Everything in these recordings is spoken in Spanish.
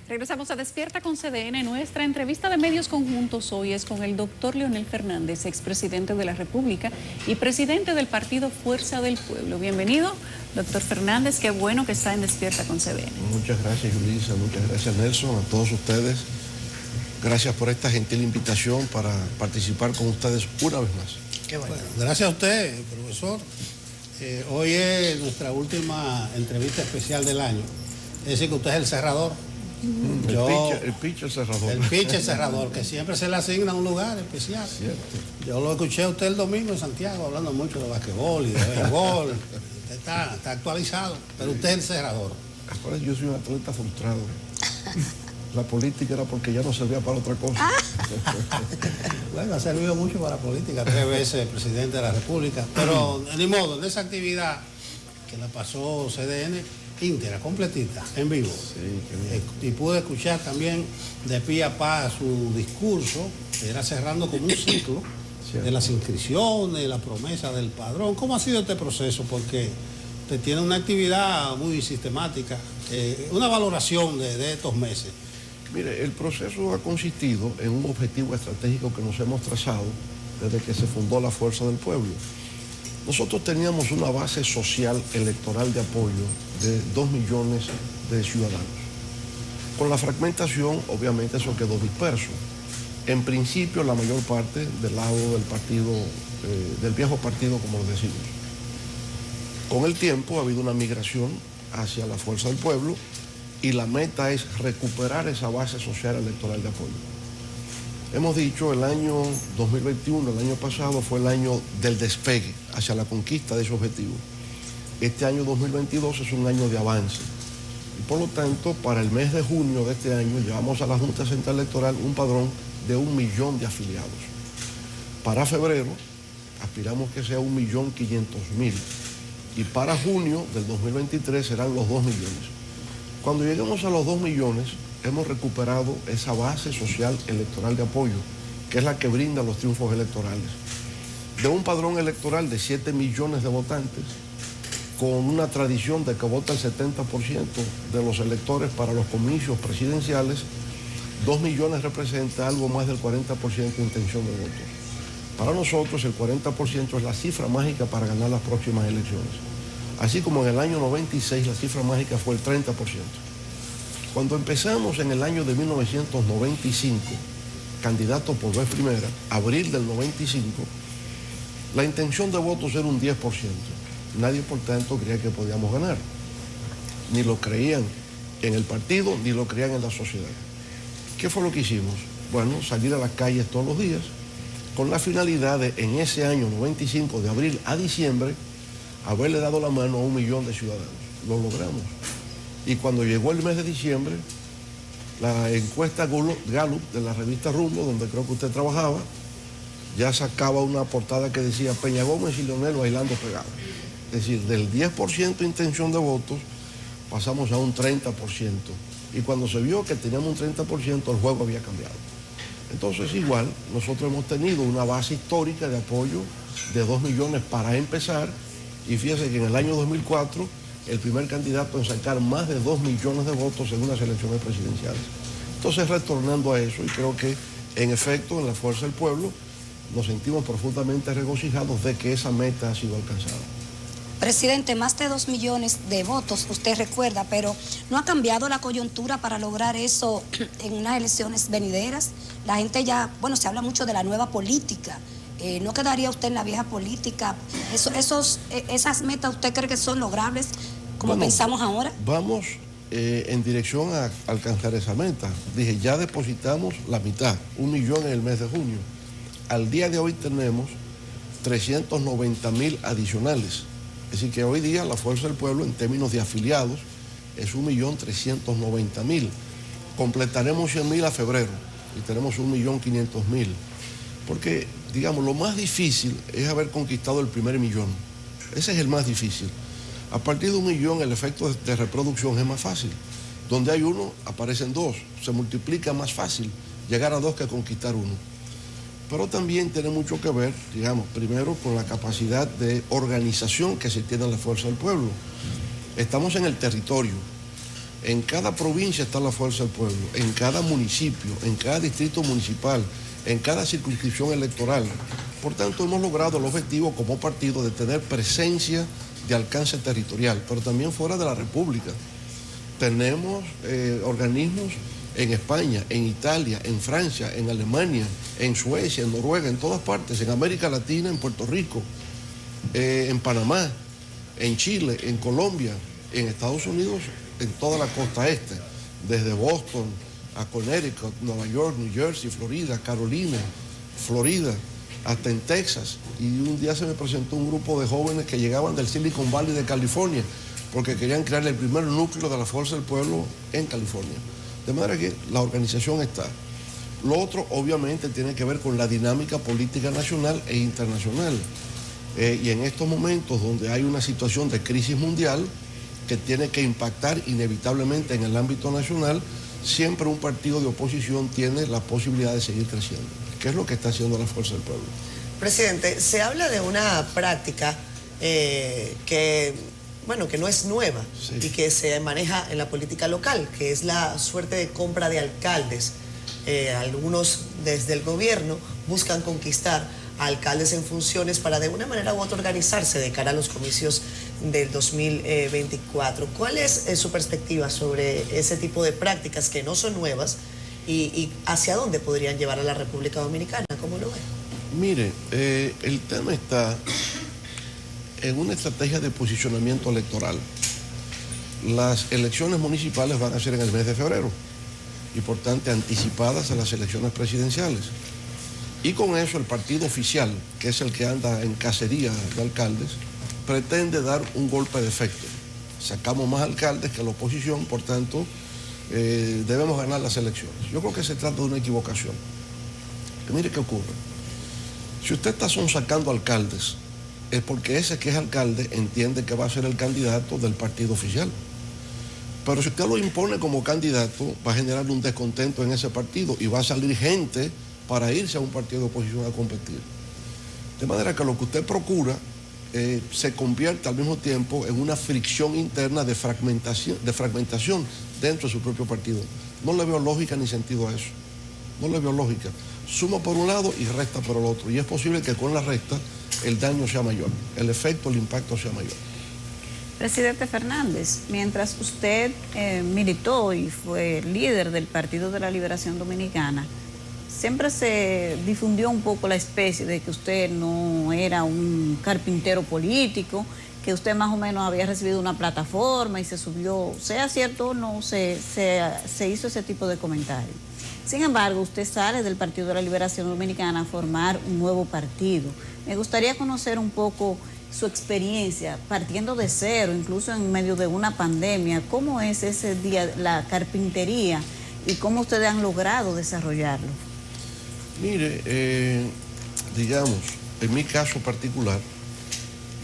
Regresamos a Despierta con CDN. Nuestra entrevista de medios conjuntos hoy es con el doctor Leonel Fernández, expresidente de la República y presidente del partido Fuerza del Pueblo. Bienvenido, doctor Fernández. Qué bueno que está en Despierta con CDN. Muchas gracias, Julissa. Muchas gracias, Nelson. A todos ustedes, gracias por esta gentil invitación para participar con ustedes una vez más. Qué bueno. Gracias a usted, profesor. Hoy es nuestra última entrevista especial del año. Es decir, que usted es el cerrador. El pitcher cerrador. El pitcher cerrador, que siempre se le asigna un lugar especial. Cierto. Yo lo escuché a usted el domingo en Santiago hablando mucho de basquetbol y de béisbol. está actualizado, pero usted es el cerrador. Ahora yo soy un atleta frustrado. La política era porque ya no servía para otra cosa. Bueno, ha servido mucho para la política, 3 veces presidente de la República, pero ni modo, en esa actividad que la pasó CDN, íntegra, completita, en vivo. Sí, y pude escuchar también de pie a pa su discurso, que era cerrando como un ciclo de las inscripciones, la promesa del padrón. ¿Cómo ha sido este proceso? Porque usted tiene una actividad muy sistemática, una valoración de estos meses. Mire, el proceso ha consistido en un objetivo estratégico que nos hemos trazado desde que se fundó la Fuerza del Pueblo. Nosotros teníamos una base social electoral de apoyo de 2 millones de ciudadanos. Con la fragmentación, obviamente, eso quedó disperso. En principio, la mayor parte del lado del partido, del viejo partido, como lo decimos. Con el tiempo ha habido una migración hacia la Fuerza del Pueblo y la meta es recuperar esa base social electoral de apoyo. Hemos dicho, el año 2021, el año pasado, fue el año del despegue hacia la conquista de ese objetivo. Este año 2022 es un año de avance. Y por lo tanto, para el mes de junio de este año, llevamos a la Junta Central Electoral un padrón de 1 millón de afiliados. Para febrero, aspiramos que sea 1.500.000. Y para junio del 2023 serán los 2 millones. Cuando lleguemos a los 2 millones, hemos recuperado esa base social electoral de apoyo, que es la que brinda los triunfos electorales. De un padrón electoral de 7 millones de votantes, con una tradición de que vota el 70% de los electores para los comicios presidenciales, 2 millones representa algo más del 40% de intención de voto. Para nosotros el 40% es la cifra mágica para ganar las próximas elecciones. Así como en el año 96 la cifra mágica fue el 30%. Cuando empezamos en el año de 1995, candidato por vez primera, abril del 95, la intención de votos era un 10%. Nadie, por tanto, creía que podíamos ganar. Ni lo creían en el partido, ni lo creían en la sociedad. ¿Qué fue lo que hicimos? Bueno, salir a las calles todos los días, con la finalidad de, en ese año 95, de abril a diciembre, haberle dado la mano a 1 millón de ciudadanos. Lo logramos. Y cuando llegó el mes de diciembre, la encuesta Gallup de la revista Rumbo, donde creo que usted trabajaba, ya sacaba una portada que decía Peña Gómez y Leonel bailando pegados. Es decir, del 10% de intención de votos pasamos a un 30%. Y cuando se vio que teníamos un 30%, el juego había cambiado. Entonces, igual, nosotros hemos tenido una base histórica de apoyo de 2 millones para empezar. Y fíjese que en el año 2004, el primer candidato en sacar más de 2 millones de votos en unas elecciones presidenciales. Entonces, retornando a eso, y creo que, en efecto, en la Fuerza del Pueblo, nos sentimos profundamente regocijados de que esa meta ha sido alcanzada. Presidente, más de 2 millones de votos, usted recuerda, pero ¿no ha cambiado la coyuntura para lograr eso en unas elecciones venideras? La gente ya, bueno, se habla mucho de la nueva política. ¿No quedaría usted en la vieja política? ¿Esas metas usted cree que son logrables como pensamos ahora? Vamos en dirección a alcanzar esa meta. Dije, ya depositamos la mitad, 1 millón en el mes de junio. Al día de hoy tenemos 390.000 adicionales. Es decir, que hoy día la Fuerza del Pueblo, en términos de afiliados, es 1.390.000. Completaremos 100.000 a febrero y tenemos 1.500.000. Porque, digamos, lo más difícil es haber conquistado el primer millón. Ese es el más difícil. A partir de 1 millón, el efecto de reproducción es más fácil. Donde hay 1, aparecen 2. Se multiplica más fácil llegar a 2 que conquistar 1. Pero también tiene mucho que ver, digamos, primero con la capacidad de organización que se tiene en la Fuerza del Pueblo. Estamos en el territorio. En cada provincia está la fuerza del pueblo, en cada municipio, en cada distrito municipal, en cada circunscripción electoral. Por tanto, hemos logrado el objetivo como partido de tener presencia de alcance territorial, pero también fuera de la República. Tenemos organismos en España, en Italia, en Francia, en Alemania, en Suecia, en Noruega, en todas partes, en América Latina, en Puerto Rico, en Panamá, en Chile, en Colombia, en Estados Unidos, en toda la costa este, desde Boston a Connecticut, Nueva York, New Jersey, Florida, Carolina, Florida, hasta en Texas. Y un día se me presentó un grupo de jóvenes que llegaban del Silicon Valley de California, porque querían crear el primer núcleo de la Fuerza del Pueblo en California. De manera que la organización está. Lo otro, obviamente, tiene que ver con la dinámica política nacional e internacional. Y en estos momentos donde hay una situación de crisis mundial que tiene que impactar inevitablemente en el ámbito nacional, siempre un partido de oposición tiene la posibilidad de seguir creciendo. ¿Qué es lo que está haciendo la Fuerza del Pueblo? Presidente, se habla de una práctica que no es nueva, sí, y que se maneja en la política local, que es la suerte de compra de alcaldes. Algunos desde el gobierno buscan conquistar a alcaldes en funciones para de una manera u otra organizarse de cara a los comicios del 2024. ¿Cuál es su perspectiva sobre ese tipo de prácticas que no son nuevas y hacia dónde podrían llevar a la República Dominicana? ¿Cómo lo ve? Mire, el tema está en una estrategia de posicionamiento electoral. Las elecciones municipales van a ser en el mes de febrero y por tanto anticipadas a las elecciones presidenciales. Y con eso el partido oficial, que es el que anda en cacería de alcaldes, pretende dar un golpe de efecto. Sacamos más alcaldes que la oposición, por tanto, debemos ganar las elecciones. Yo creo que se trata de una equivocación. Que mire qué ocurre. Si usted está sacando alcaldes, es porque ese que es alcalde entiende que va a ser el candidato del partido oficial. Pero si usted lo impone como candidato, va a generar un descontento en ese partido y va a salir gente para irse a un partido de oposición a competir. De manera que lo que usted procura se convierte al mismo tiempo en una fricción interna de fragmentación dentro de su propio partido. No le veo lógica ni sentido a eso. No le veo lógica. Suma por un lado y resta por el otro. Y es posible que con la resta el daño sea mayor, el efecto, el impacto sea mayor. Presidente Fernández, mientras usted militó y fue líder del Partido de la Liberación Dominicana, siempre se difundió un poco la especie de que usted no era un carpintero político, que usted más o menos había recibido una plataforma y se subió, sea cierto o no, se hizo ese tipo de comentarios. Sin embargo, usted sale del Partido de la Liberación Dominicana a formar un nuevo partido. Me gustaría conocer un poco su experiencia, partiendo de cero, incluso en medio de una pandemia. ¿Cómo es ese día, la carpintería, y cómo ustedes han logrado desarrollarlo? Mire, digamos, en mi caso particular,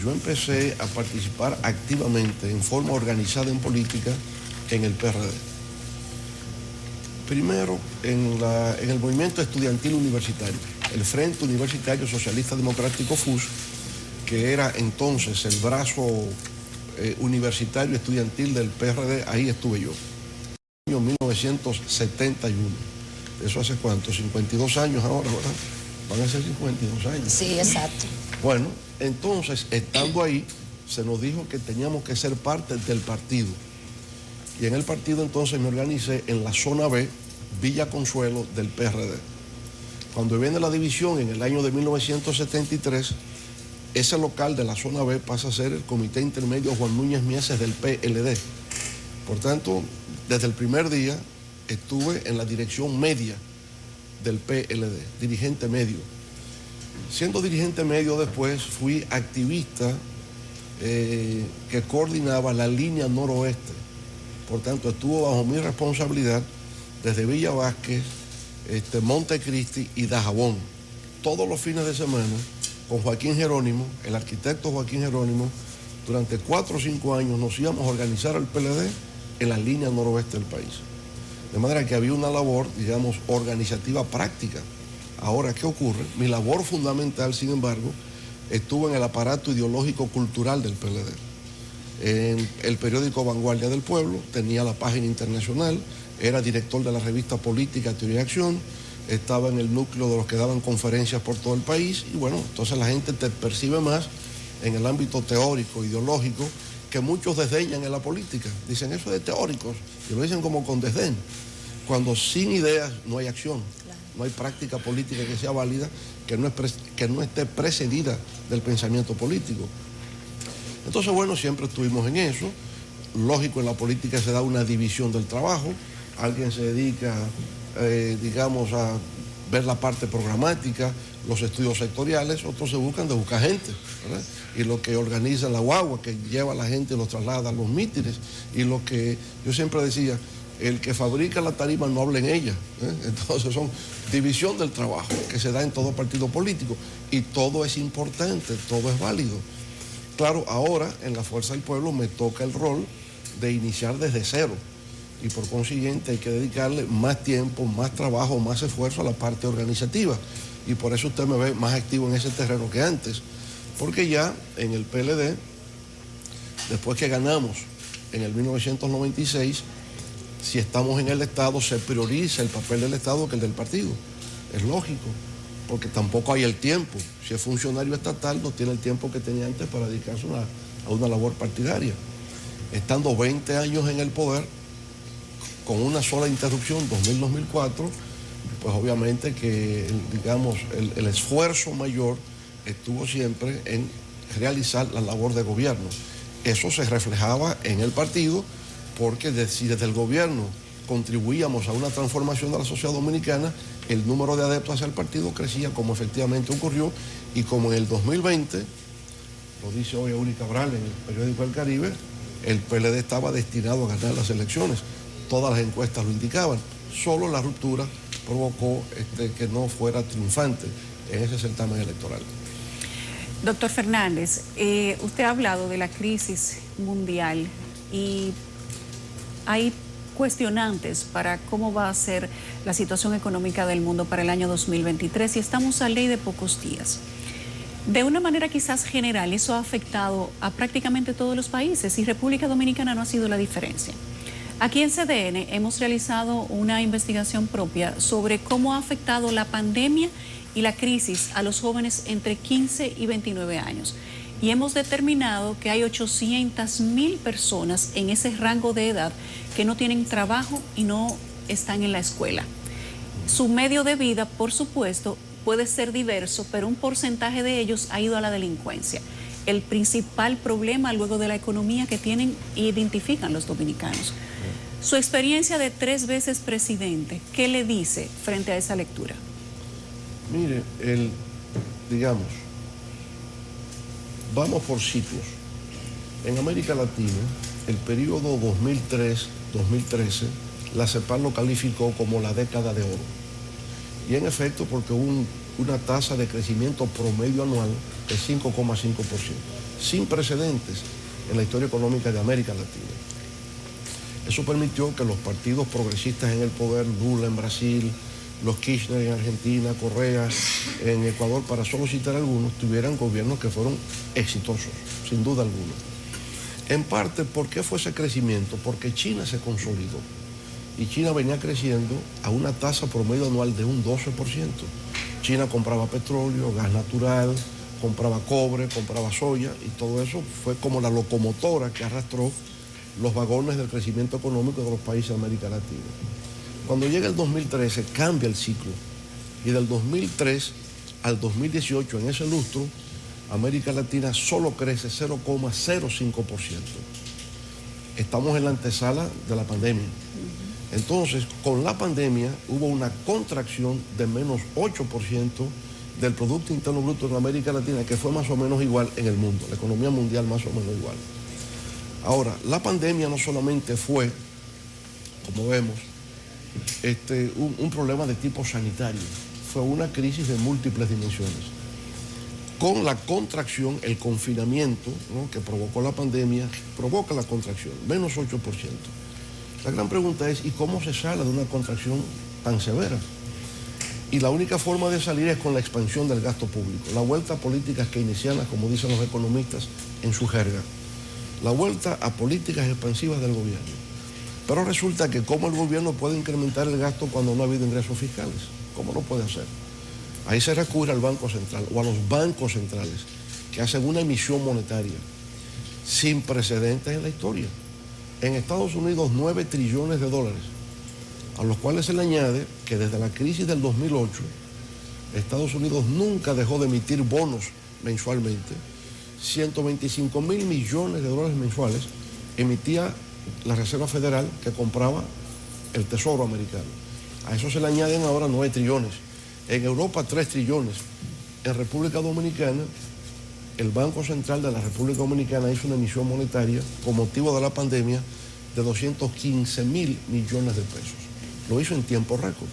yo empecé a participar activamente, en forma organizada en política, en el PRD. Primero, en el movimiento estudiantil universitario, el Frente Universitario Socialista Democrático FUS, que era entonces el brazo universitario estudiantil del PRD, ahí estuve yo. En el año 1971. ¿Eso hace cuánto? 52 años ahora, ¿verdad? Van a ser 52 años. Sí, exacto. Bueno, entonces, estando ahí, se nos dijo que teníamos que ser parte del partido. Y en el partido entonces me organicé en la zona B, Villa Consuelo del PRD. Cuando viene la división en el año de 1973, ese local de la zona B pasa a ser el Comité Intermedio Juan Núñez Mieses del PLD. Por tanto, desde el primer día estuve en la dirección media del PLD, dirigente medio. Siendo dirigente medio después, fui activista que coordinaba la línea noroeste. Por tanto, estuvo bajo mi responsabilidad desde Villa Vázquez, Montecristi y Dajabón. Todos los fines de semana, con Joaquín Jerónimo, el arquitecto Joaquín Jerónimo, durante 4 o 5 años nos íbamos a organizar el PLD en la línea noroeste del país. De manera que había una labor, digamos, organizativa práctica. Ahora, ¿qué ocurre? Mi labor fundamental, sin embargo, estuvo en el aparato ideológico cultural del PLD. en el periódico Vanguardia del Pueblo, tenía la página internacional, era director de la revista política Teoría y Acción, estaba en el núcleo de los que daban conferencias por todo el país, y bueno, entonces la gente te percibe más en el ámbito teórico, ideológico, que muchos desdeñan en la política. Dicen, eso es de teóricos, y lo dicen como con desdén, cuando sin ideas no hay acción, no hay práctica política que sea válida, que no esté precedida del pensamiento político. Entonces, bueno, siempre estuvimos en eso. Lógico, en la política se da una división del trabajo. Alguien se dedica, digamos, a ver la parte programática, los estudios sectoriales, otros se buscan de buscar gente, ¿verdad? Y lo que organiza la guagua, que lleva a la gente y los traslada a los mítines, y lo que yo siempre decía, el que fabrica la tarima no habla en ella, ¿eh? Entonces son división del trabajo que se da en todo partido político, y todo es importante, todo es válido. Claro, ahora en la Fuerza del Pueblo me toca el rol de iniciar desde cero, y por consiguiente hay que dedicarle más tiempo, más trabajo, más esfuerzo a la parte organizativa, y por eso usted me ve más activo en ese terreno que antes, porque ya en el PLD, después que ganamos en el 1996, si estamos en el Estado, se prioriza el papel del Estado que el del partido. Es lógico, porque tampoco hay el tiempo. Si es funcionario estatal, no tiene el tiempo que tenía antes para dedicarse a una labor partidaria. Estando 20 años en el poder, con una sola interrupción, 2000-2004, pues obviamente que, digamos, el esfuerzo mayor estuvo siempre en realizar la labor de gobierno. Eso se reflejaba en el partido, porque si desde el gobierno contribuíamos a una transformación de la sociedad dominicana, el número de adeptos hacia el partido crecía, como efectivamente ocurrió, y como en el 2020, lo dice hoy Eury Cabral en el periódico El Caribe, el PLD estaba destinado a ganar las elecciones. Todas las encuestas lo indicaban. Solo la ruptura provocó que no fuera triunfante en ese certamen electoral. Doctor Fernández, usted ha hablado de la crisis mundial y hay cuestionantes para cómo va a ser la situación económica del mundo para el año 2023 y estamos a ley de pocos días. De una manera quizás general, eso ha afectado a prácticamente todos los países y República Dominicana no ha sido la diferencia. Aquí en CDN hemos realizado una investigación propia sobre cómo ha afectado la pandemia y la crisis a los jóvenes entre 15 y 29 años. Y hemos determinado que hay 800,000 personas en ese rango de edad que no tienen trabajo y no están en la escuela. Su medio de vida, por supuesto, puede ser diverso, pero un porcentaje de ellos ha ido a la delincuencia. El principal problema luego de la economía que tienen e identifican los dominicanos. Su experiencia de 3 veces presidente, ¿qué le dice frente a esa lectura? Mire, digamos, vamos por ciclos. En América Latina, el periodo 2003-2013, la CEPAL lo calificó como la década de oro. Y en efecto, porque hubo una tasa de crecimiento promedio anual de 5,5%, sin precedentes en la historia económica de América Latina. Eso permitió que los partidos progresistas en el poder, Lula en Brasil, los Kirchner en Argentina, Correa en Ecuador, para solo citar algunos, tuvieran gobiernos que fueron exitosos, sin duda alguna. En parte, ¿por qué fue ese crecimiento? Porque China se consolidó y China venía creciendo a una tasa promedio anual de un 12%. China compraba petróleo, gas natural, compraba cobre, compraba soya, y todo eso fue como la locomotora que arrastró los vagones del crecimiento económico de los países de América Latina. Cuando llega el 2013 cambia el ciclo, y del 2003 al 2018, en ese lustro, América Latina solo crece 0,05%. Estamos en la antesala de la pandemia. Entonces, con la pandemia hubo una contracción de menos 8% del Producto Interno Bruto en América Latina, que fue más o menos igual en el mundo, la economía mundial más o menos igual. Ahora, la pandemia no solamente fue, como vemos, un problema de tipo sanitario, fue una crisis de múltiples dimensiones. Con la contracción, el confinamiento, ¿no?, que provocó la pandemia, provoca la contracción, menos 8%. La gran pregunta es, ¿y cómo se sale de una contracción tan severa? Y la única forma de salir es con la expansión del gasto público, la vuelta a políticas keynesianas, como dicen los economistas en su jerga. la vuelta a políticas expansivas del gobierno. Pero resulta que cómo el gobierno puede incrementar el gasto cuando no ha habido ingresos fiscales. ¿Cómo lo puede hacer? Ahí se recurre al Banco Central o a los bancos centrales que hacen una emisión monetaria sin precedentes en la historia. En Estados Unidos 9 trillones de dólares, a los cuales se le añade que desde la crisis del 2008 Estados Unidos nunca dejó de emitir bonos mensualmente. 125 mil millones de dólares mensuales emitía la Reserva Federal, que compraba el Tesoro americano. A eso se le añaden ahora 9 trillones. En Europa 3 trillones. En República Dominicana, el Banco Central de la República Dominicana hizo una emisión monetaria con motivo de la pandemia de 215 mil millones de pesos. Lo hizo en tiempo récord.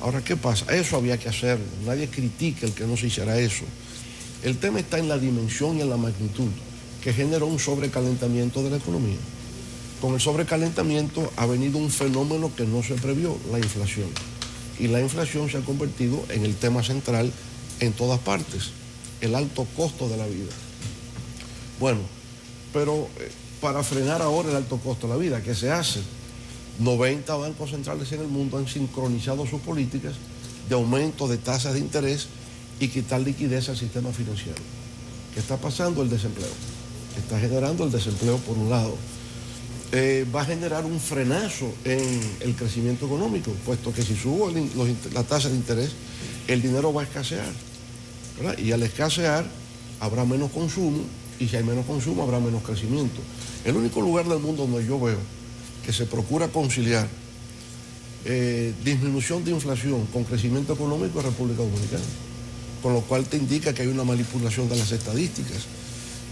Ahora, ¿qué pasa? Eso había que hacerlo. Nadie critica el que no se hiciera eso. El tema está en la dimensión y en la magnitud que generó un sobrecalentamiento de la economía. Con el sobrecalentamiento ha venido un fenómeno que no se previó, la inflación. Y la inflación se ha convertido en el tema central en todas partes, el alto costo de la vida. Bueno, pero para frenar ahora el alto costo de la vida, ¿qué se hace? 90 bancos centrales en el mundo han sincronizado sus políticas de aumento de tasas de interés y quitar liquidez al sistema financiero. ¿Qué está pasando? El desempleo. Está generando el desempleo por un lado. Va a generar un frenazo en el crecimiento económico, puesto que si subo la tasa de interés, el dinero va a escasear, ¿verdad? Y al escasear habrá menos consumo, y si hay menos consumo habrá menos crecimiento. El único lugar del mundo donde yo veo que se procura conciliar disminución de inflación con crecimiento económico es República Dominicana, con lo cual te indica que hay una manipulación de las estadísticas.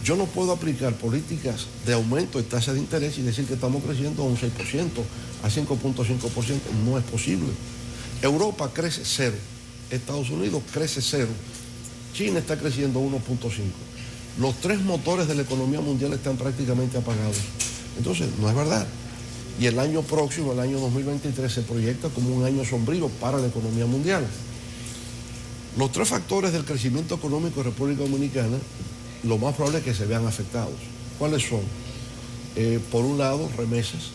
Yo no puedo aplicar políticas de aumento de tasa de interés y decir que estamos creciendo a un 6%, a 5.5%. No es posible. Europa crece 0, Estados Unidos crece 0, China está creciendo 1.5. Los 3 motores de la economía mundial están prácticamente apagados. Entonces, no es verdad. Y el año próximo, el año 2023, se proyecta como un año sombrío para la economía mundial. Los 3 factores del crecimiento económico de República Dominicana, lo más probable es que se vean afectados. ¿Cuáles son? Por un lado, remesas.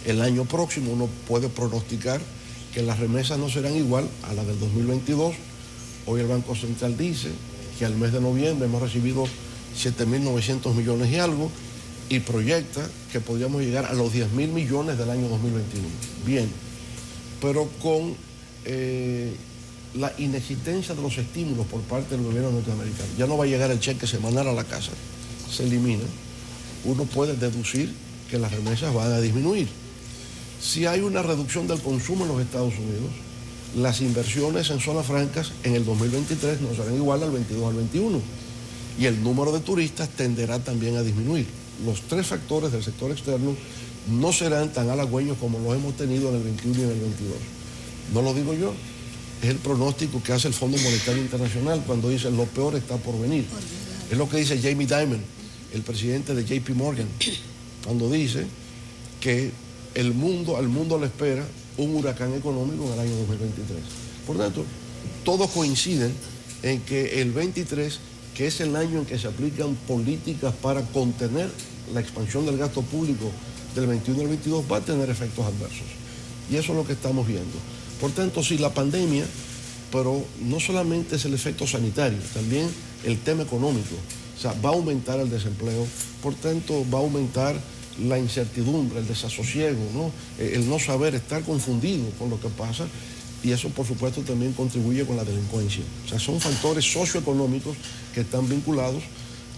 El año próximo uno puede pronosticar que las remesas no serán igual a las del 2022. Hoy el Banco Central dice que al mes de noviembre hemos recibido 7.900 millones y algo, y proyecta que podríamos llegar a los 10.000 millones del año 2021. Bien, pero con la inexistencia de los estímulos por parte del gobierno norteamericano, ya no va a llegar el cheque semanal a la casa, se elimina. Uno puede deducir que las remesas van a disminuir. Si hay una reducción del consumo en los Estados Unidos, las inversiones en zonas francas en el 2023 no serán igual al 22 al 21, y el número de turistas tenderá también a disminuir. Los 3 factores del sector externo no serán tan halagüeños como los hemos tenido en el 21 y en el 22. No lo digo yo, es el pronóstico que hace el Fondo Monetario Internacional cuando dice lo peor está por venir. Es lo que dice Jamie Dimon, el presidente de JP Morgan, cuando dice que al mundo le espera un huracán económico en el año 2023. Por tanto, todos coinciden en que el 23, que es el año en que se aplican políticas para contener la expansión del gasto público del 21 al 22, va a tener efectos adversos. Y eso es lo que estamos viendo. Por tanto, sí, la pandemia, pero no solamente es el efecto sanitario, también el tema económico. O sea, va a aumentar el desempleo, por tanto, va a aumentar la incertidumbre, el desasosiego, ¿no? El no saber, estar confundido con lo que pasa, y eso, por supuesto, también contribuye con la delincuencia. O sea, son factores socioeconómicos que están vinculados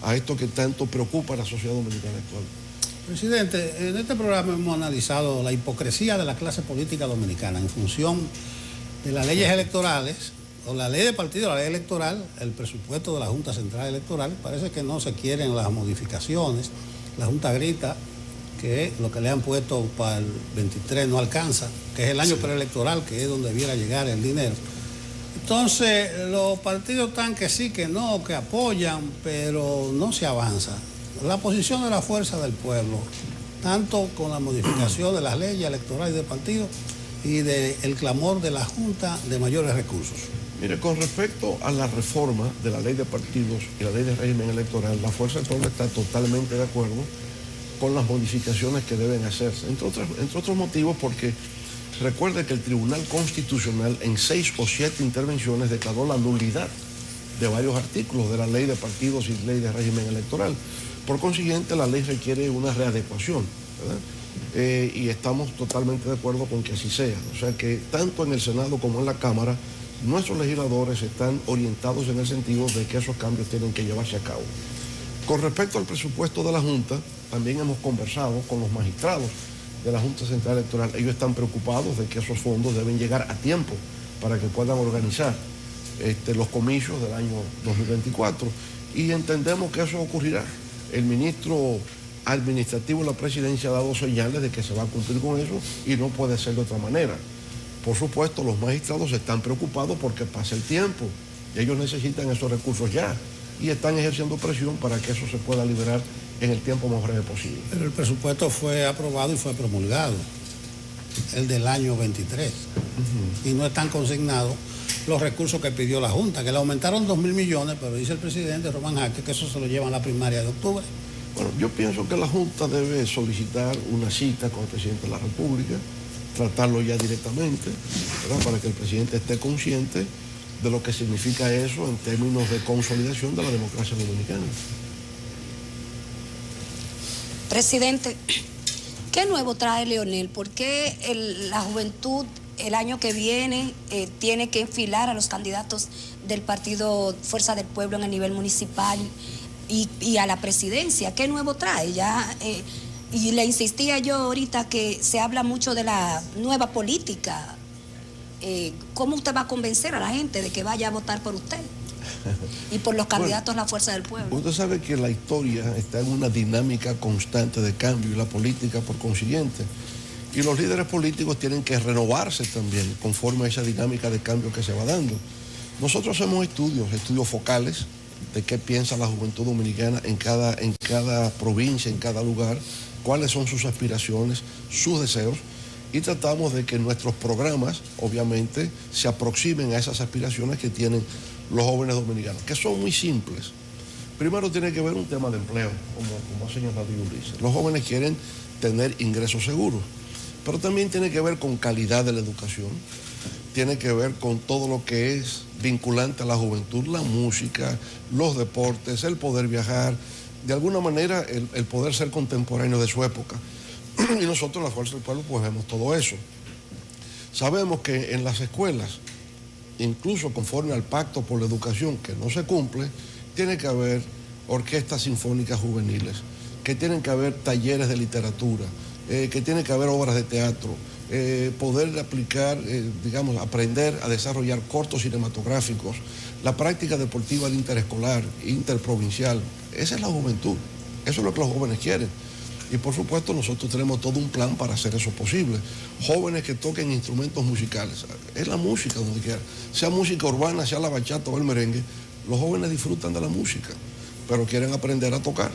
a esto que tanto preocupa a la sociedad dominicana actual. Presidente, en este programa hemos analizado la hipocresía de la clase política dominicana en función de las leyes electorales, o la ley de partido, la ley electoral, el presupuesto de la Junta Central Electoral. Parece que no se quieren las modificaciones. La Junta grita que lo que le han puesto para el 23 no alcanza, que es el año preelectoral, que es donde debiera llegar el dinero. Entonces, los partidos están que sí, que no, que apoyan, pero no se avanza. La posición de la fuerza del pueblo, tanto con la modificación de las leyes electorales de partidos y del clamor de la Junta de mayores recursos. Mire, con respecto a la reforma de la ley de partidos y la ley de régimen electoral, la Fuerza del Pueblo está totalmente de acuerdo con las modificaciones que deben hacerse, entre otros motivos porque recuerde que el Tribunal Constitucional en 6 o 7 intervenciones declaró la nulidad de varios artículos de la ley de partidos y ley de régimen electoral. Por consiguiente, la ley requiere una readecuación, ¿verdad? Y estamos totalmente de acuerdo con que así sea. O sea que tanto en el Senado como en la Cámara, nuestros legisladores están orientados en el sentido de que esos cambios tienen que llevarse a cabo. Con respecto al presupuesto de la Junta, también hemos conversado con los magistrados de la Junta Central Electoral. Ellos están preocupados de que esos fondos deben llegar a tiempo para que puedan organizar los comicios del año 2024 y entendemos que eso ocurrirá. El ministro administrativo de la presidencia ha dado señales de que se va a cumplir con eso y no puede ser de otra manera. Por supuesto, los magistrados están preocupados porque pasa el tiempo y ellos necesitan esos recursos ya y están ejerciendo presión para que eso se pueda liberar en el tiempo más breve posible. Pero el presupuesto fue aprobado y fue promulgado, el del año 23, y no están consignados los recursos que pidió la Junta, que le aumentaron 2.000 millones, pero dice el presidente Román Jaques que eso se lo llevan a la primaria de octubre. Bueno, yo pienso que la Junta debe solicitar una cita con el presidente de la República, tratarlo ya directamente, ¿verdad? Para que el presidente esté consciente de lo que significa eso en términos de consolidación de la democracia dominicana. Presidente, ¿qué nuevo trae Leonel? ¿Por qué la juventud el año que viene tiene que enfilar a los candidatos del partido Fuerza del Pueblo en el nivel municipal y a la presidencia? ¿Qué nuevo trae? Y le insistía yo ahorita que se habla mucho de la nueva política. ¿Cómo usted va a convencer a la gente de que vaya a votar por usted y por los candidatos de la Fuerza del Pueblo? Usted sabe que la historia está en una dinámica constante de cambio y la política por consiguiente. Y los líderes políticos tienen que renovarse también conforme a esa dinámica de cambio que se va dando. Nosotros hacemos estudios focales de qué piensa la juventud dominicana en cada provincia, en cada lugar, cuáles son sus aspiraciones, sus deseos, y tratamos de que nuestros programas, obviamente, se aproximen a esas aspiraciones que tienen los jóvenes dominicanos, que son muy simples. Primero tiene que ver un tema de empleo, como ha señalado Ulises. Los jóvenes quieren tener ingresos seguros, pero también tiene que ver con calidad de la educación, tiene que ver con todo lo que es vinculante a la juventud, la música, los deportes, el poder viajar, de alguna manera el poder ser contemporáneo de su época. Y nosotros, la Fuerza del Pueblo, pues vemos todo eso. Sabemos que en las escuelas, incluso conforme al Pacto por la Educación, que no se cumple, tiene que haber orquestas sinfónicas juveniles, que tienen que haber talleres de literatura, que tiene que haber obras de teatro, poder aplicar, aprender a desarrollar cortos cinematográficos, la práctica deportiva de interescolar, interprovincial. Esa es la juventud, eso es lo que los jóvenes quieren. Y por supuesto nosotros tenemos todo un plan para hacer eso posible. Jóvenes que toquen instrumentos musicales, es la música donde quiera, sea música urbana, sea la bachata o el merengue, los jóvenes disfrutan de la música, pero quieren aprender a tocar.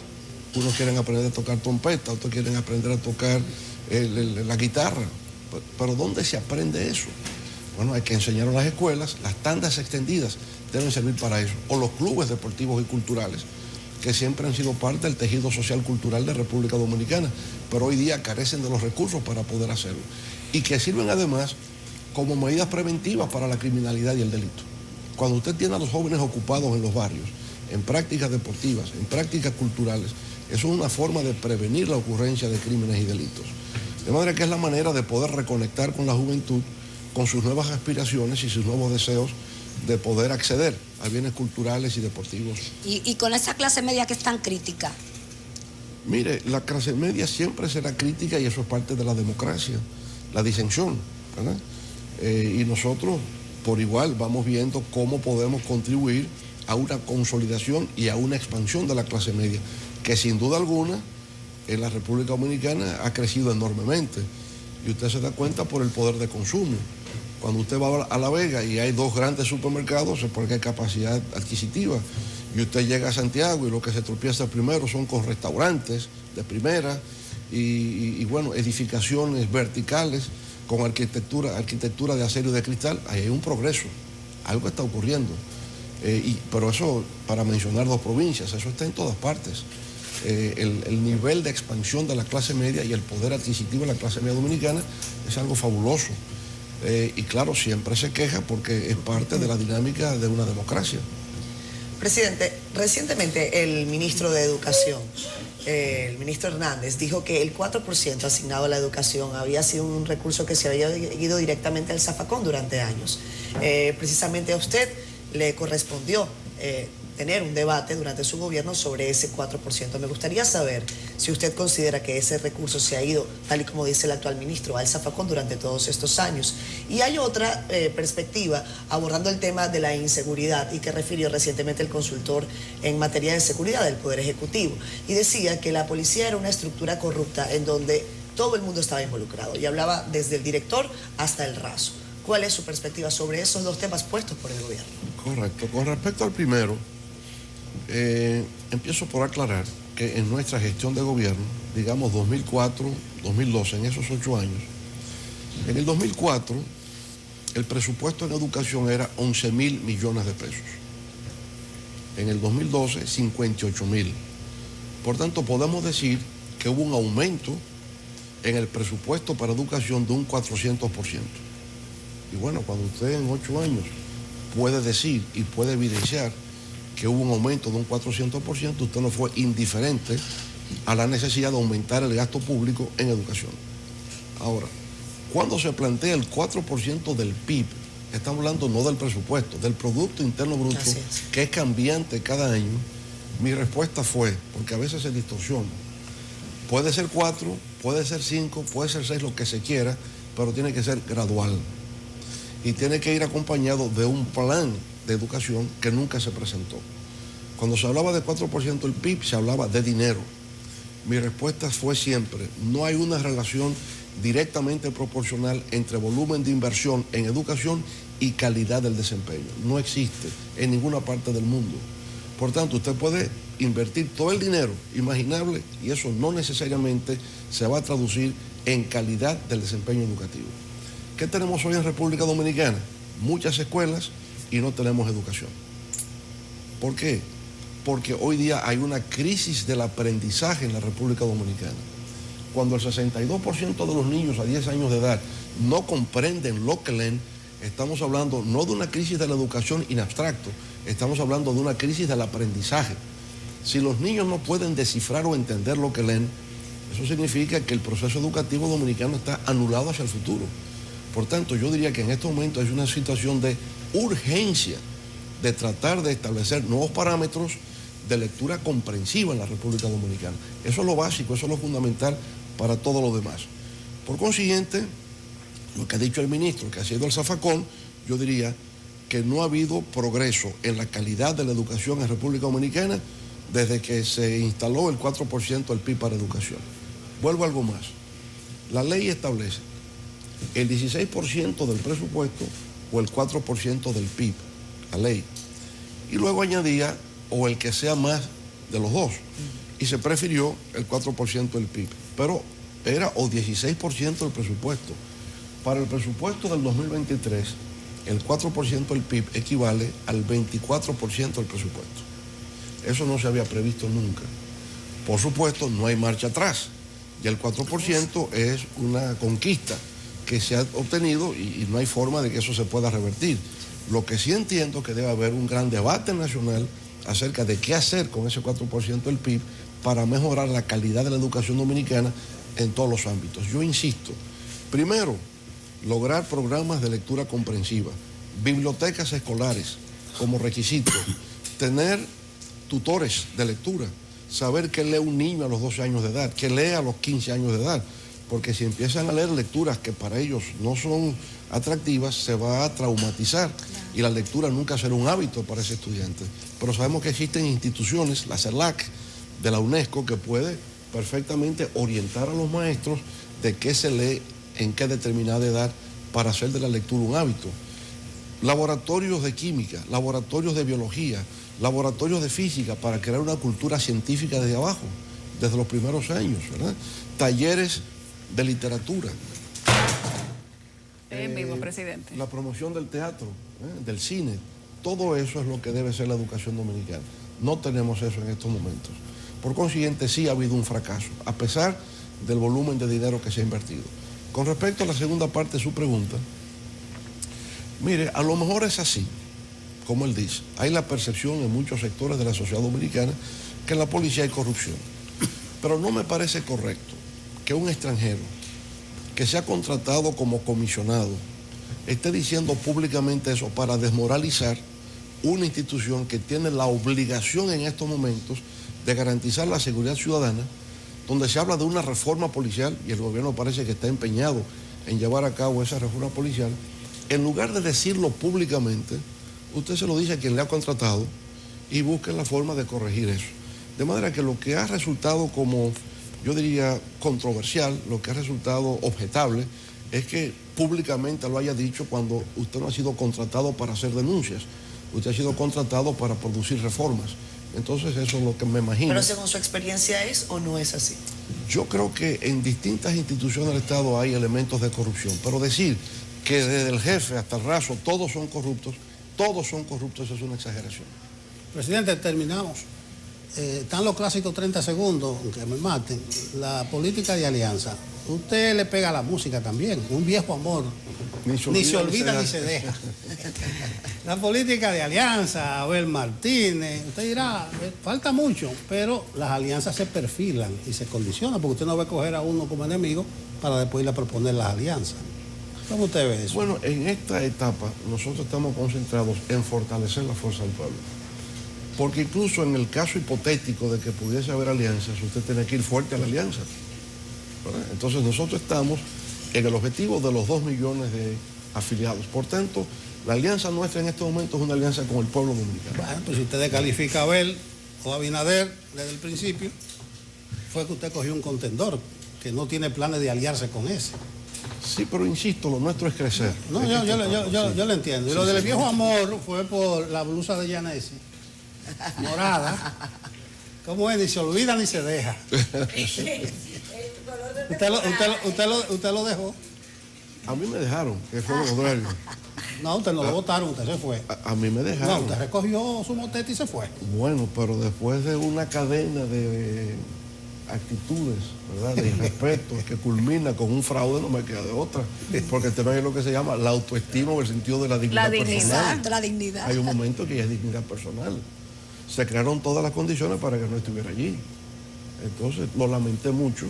Unos quieren aprender a tocar trompeta, otros quieren aprender a tocar la guitarra. Pero ¿dónde se aprende eso? Bueno, hay que enseñar en las escuelas, las tandas extendidas deben servir para eso, o los clubes deportivos y culturales, que siempre han sido parte del tejido social cultural de República Dominicana, pero hoy día carecen de los recursos para poder hacerlo, y que sirven además como medidas preventivas para la criminalidad y el delito. Cuando usted tiene a los jóvenes ocupados en los barrios, en prácticas deportivas, en prácticas culturales, eso es una forma de prevenir la ocurrencia de crímenes y delitos. De manera que es la manera de poder reconectar con la juventud, con sus nuevas aspiraciones y sus nuevos deseos de poder acceder a bienes culturales y deportivos. Y con esa clase media que es tan crítica. Mire, la clase media siempre será crítica y eso es parte de la democracia, la disensión, ¿verdad? Y nosotros por igual vamos viendo cómo podemos contribuir a una consolidación y a una expansión de la clase media, que sin duda alguna en la República Dominicana ha crecido enormemente. Y usted se da cuenta por el poder de consumo. Cuando usted va a La Vega y hay 2 grandes supermercados es porque hay capacidad adquisitiva. Y usted llega a Santiago y lo que se tropieza primero son con restaurantes de primera y bueno, edificaciones verticales con arquitectura de acero y de cristal. Ahí hay un progreso. algo está ocurriendo. Pero eso, para mencionar 2 provincias, eso está en todas partes. El nivel de expansión de la clase media y el poder adquisitivo de la clase media dominicana es algo fabuloso. Y claro, siempre se queja porque es parte de la dinámica de una democracia. Presidente, recientemente el ministro de Educación, el ministro Hernández, dijo que el 4% asignado a la educación había sido un recurso que se había ido directamente al zafacón durante años. Precisamente a usted le correspondió tener un debate durante su gobierno sobre ese 4%. Me gustaría saber si usted considera que ese recurso se ha ido, tal y como dice el actual ministro, al zafacón durante todos estos años. Y hay otra perspectiva abordando el tema de la inseguridad y que refirió recientemente el consultor en materia de seguridad del Poder Ejecutivo. Y decía que la policía era una estructura corrupta en donde todo el mundo estaba involucrado y hablaba desde el director hasta el raso. ¿Cuál es su perspectiva sobre esos 2 temas puestos por el gobierno? Correcto. Con respecto al primero, empiezo por aclarar que en nuestra gestión de gobierno, digamos 2004, 2012, en esos 8 años, en el 2004 el presupuesto en educación era 11.000 millones de pesos. En el 2012, 58.000. Por tanto, podemos decir que hubo un aumento en el presupuesto para educación de un 400%. Y bueno, cuando usted en 8 años puede decir y puede evidenciar que hubo un aumento de un 400%, usted no fue indiferente a la necesidad de aumentar el gasto público en educación. Ahora, cuando se plantea el 4% del PIB, estamos hablando no del presupuesto, del Producto Interno Bruto, que es cambiante cada año. Mi respuesta fue, porque a veces se distorsiona, puede ser 4, puede ser 5, puede ser 6, lo que se quiera, pero tiene que ser gradual. Y tiene que ir acompañado de un plan de educación que nunca se presentó. Cuando se hablaba de 4% del PIB, se hablaba de dinero. Mi respuesta fue siempre, no hay una relación directamente proporcional entre volumen de inversión en educación y calidad del desempeño. No existe en ninguna parte del mundo. Por tanto, usted puede invertir todo el dinero imaginable y eso no necesariamente se va a traducir en calidad del desempeño educativo. ¿Qué tenemos hoy en República Dominicana? Muchas escuelas y no tenemos educación. ¿Por qué? Porque hoy día hay una crisis del aprendizaje en la República Dominicana. Cuando el 62% de los niños a 10 años de edad no comprenden lo que leen, estamos hablando no de una crisis de la educación en abstracto, estamos hablando de una crisis del aprendizaje. Si los niños no pueden descifrar o entender lo que leen, eso significa que el proceso educativo dominicano está anulado hacia el futuro. Por tanto, yo diría que en este momento es una situación de urgencia de tratar de establecer nuevos parámetros de lectura comprensiva en la República Dominicana. Eso es lo básico, eso es lo fundamental para todo lo demás. Por consiguiente, lo que ha dicho el ministro, que ha sido el zafacón, yo diría que no ha habido progreso en la calidad de la educación en República Dominicana desde que se instaló el 4% del PIB para educación. Vuelvo a algo más. La ley establece el 16% del presupuesto o el 4% del PIB, la ley. Y luego añadía o el que sea más de los dos. Y se prefirió el 4% del PIB. Pero era o 16% del presupuesto. Para el presupuesto del 2023, el 4% del PIB equivale al 24% del presupuesto. Eso no se había previsto nunca. Por supuesto, no hay marcha atrás. Y el 4% es una conquista que se ha obtenido y no hay forma de que eso se pueda revertir. Lo que sí entiendo que debe haber un gran debate nacional acerca de qué hacer con ese 4% del PIB para mejorar la calidad de la educación dominicana en todos los ámbitos. Yo insisto, primero, lograr programas de lectura comprensiva, bibliotecas escolares como requisito, tener tutores de lectura, saber qué lee un niño a los 12 años de edad, qué lee a los 15 años de edad, porque si empiezan a leer lecturas que para ellos no son atractivas, se va a traumatizar y la lectura nunca será un hábito para ese estudiante. Pero sabemos que existen instituciones, la CERLAC de la UNESCO, que puede perfectamente orientar a los maestros de qué se lee en qué determinada edad para hacer de la lectura un hábito. Laboratorios de química, laboratorios de biología, laboratorios de física para crear una cultura científica desde abajo, desde los primeros años, ¿verdad? Talleres de literatura. en vivo, presidente. La promoción del teatro, del cine, todo eso es lo que debe ser la educación dominicana. No tenemos eso en estos momentos. Por consiguiente, sí ha habido un fracaso, a pesar del volumen de dinero que se ha invertido. Con respecto a la segunda parte de su pregunta, mire, a lo mejor es así, como él dice. Hay la percepción en muchos sectores de la sociedad dominicana que en la policía hay corrupción. Pero no me parece correcto que un extranjero que se ha contratado como comisionado esté diciendo públicamente eso para desmoralizar una institución que tiene la obligación en estos momentos de garantizar la seguridad ciudadana, donde se habla de una reforma policial y el gobierno parece que está empeñado en llevar a cabo esa reforma policial. En lugar de decirlo públicamente, usted se lo dice a quien le ha contratado y busque la forma de corregir eso. De manera que lo que ha resultado como, yo diría, controversial, lo que ha resultado objetable, es que públicamente lo haya dicho cuando usted no ha sido contratado para hacer denuncias. Usted ha sido contratado para producir reformas. Entonces eso es lo que me imagino. Pero según su experiencia, ¿es o no es así? Yo creo que en distintas instituciones del Estado hay elementos de corrupción, pero decir que desde el jefe hasta el raso todos son corruptos, es una exageración. Presidente, terminamos. Están los clásicos 30 segundos, aunque me maten. La política de alianza. Usted le pega a la música también, un viejo amor. Ni se olvida ni se deja. La política de alianza, Abel Martínez, usted dirá, falta mucho, pero las alianzas se perfilan y se condicionan, porque usted no va a coger a uno como enemigo para después ir a proponer las alianzas. ¿Cómo usted ve eso? Bueno, en esta etapa nosotros estamos concentrados en fortalecer la fuerza del pueblo. Porque incluso en el caso hipotético de que pudiese haber alianzas, usted tiene que ir fuerte a la alianza, ¿verdad? Entonces nosotros estamos en el objetivo de los 2 millones de afiliados. Por tanto, la alianza nuestra en este momento es una alianza con el pueblo dominicano. Bueno, pues si usted descalifica a Abel o a Abinader desde el principio, fue que usted cogió un contendor que no tiene planes de aliarse con ese. Sí, pero insisto, lo nuestro es crecer. No, yo lo entiendo. Y lo del viejo amor fue por la blusa de Yanesi, morada. ¿Cómo es? Ni se olvida ni se deja. ¿Usted lo dejó? A mí me dejaron, que fue lo contrario. No, usted no lo votaron, usted se fue. A mí me dejaron. No, usted recogió su motete y se fue. Bueno, pero después de una cadena de actitudes, ¿verdad?, de irrespeto que culmina con un fraude, no me queda de otra, porque también es lo que se llama la autoestima o el sentido de la dignidad personal. La dignidad. Hay un momento que ya es dignidad personal. Se crearon todas las condiciones para que no estuviera allí. Entonces lo lamenté mucho.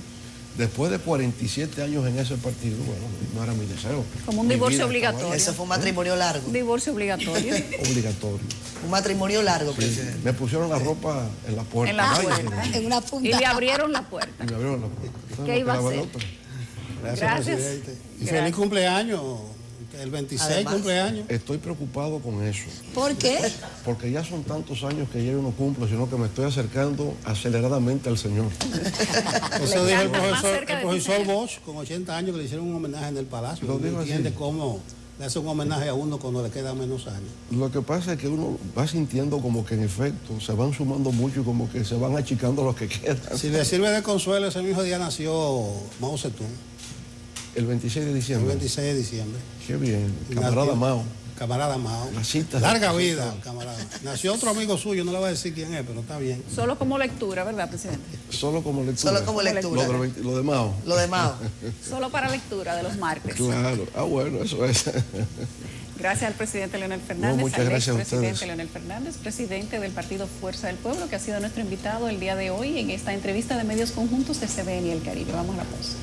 Después de 47 años en ese partido, bueno, no era mi deseo. Como un divorcio obligatorio. Eso fue un matrimonio largo. Un divorcio obligatorio. Obligatorio. Un matrimonio largo, Sí, presidente. me pusieron la ropa en la puerta. En la Ay, puerta. En una punta. Y le abrieron la puerta. y me abrieron la puerta. ¿Qué iba a No, hacer? Gracias, presidente. Y Gracias. feliz cumpleaños. El 26 Además, cumpleaños. Estoy preocupado con eso, ¿Por qué? porque ya son tantos años que ya yo no cumplo, sino que me estoy acercando aceleradamente al Señor. Eso dijo el Más profesor, cerca de ti, profesor señor. Bosch, con 80 años, que le hicieron un homenaje en el Palacio. Lo No digo entiende así. cómo le hace un homenaje a uno cuando le quedan menos años. Lo que pasa es que uno va sintiendo como que en efecto se van sumando mucho y como que se van achicando los que quedan. Si le sirve de consuelo, ese mismo día nació Mao Zedong, El 26 de el diciembre. 26 de diciembre. Qué bien. Camarada Nació- Mao. Camarada Mao. La cita. Larga vida, camarada. Nació otro amigo suyo, no le voy a decir quién es, pero está bien. Solo como lectura, ¿verdad, presidente? Solo como lectura. Solo como lectura. Lo de Mao. Lo de Mao. Solo para lectura de los martes. Claro. Ah, bueno, eso es. Gracias al presidente Leonel Fernández, muchas al gracias a expresidente ustedes. Leonel Fernández, presidente del Partido Fuerza del Pueblo, que ha sido nuestro invitado el día de hoy en esta entrevista de Medios Conjuntos de CBN y el Caribe. Vamos a la pausa.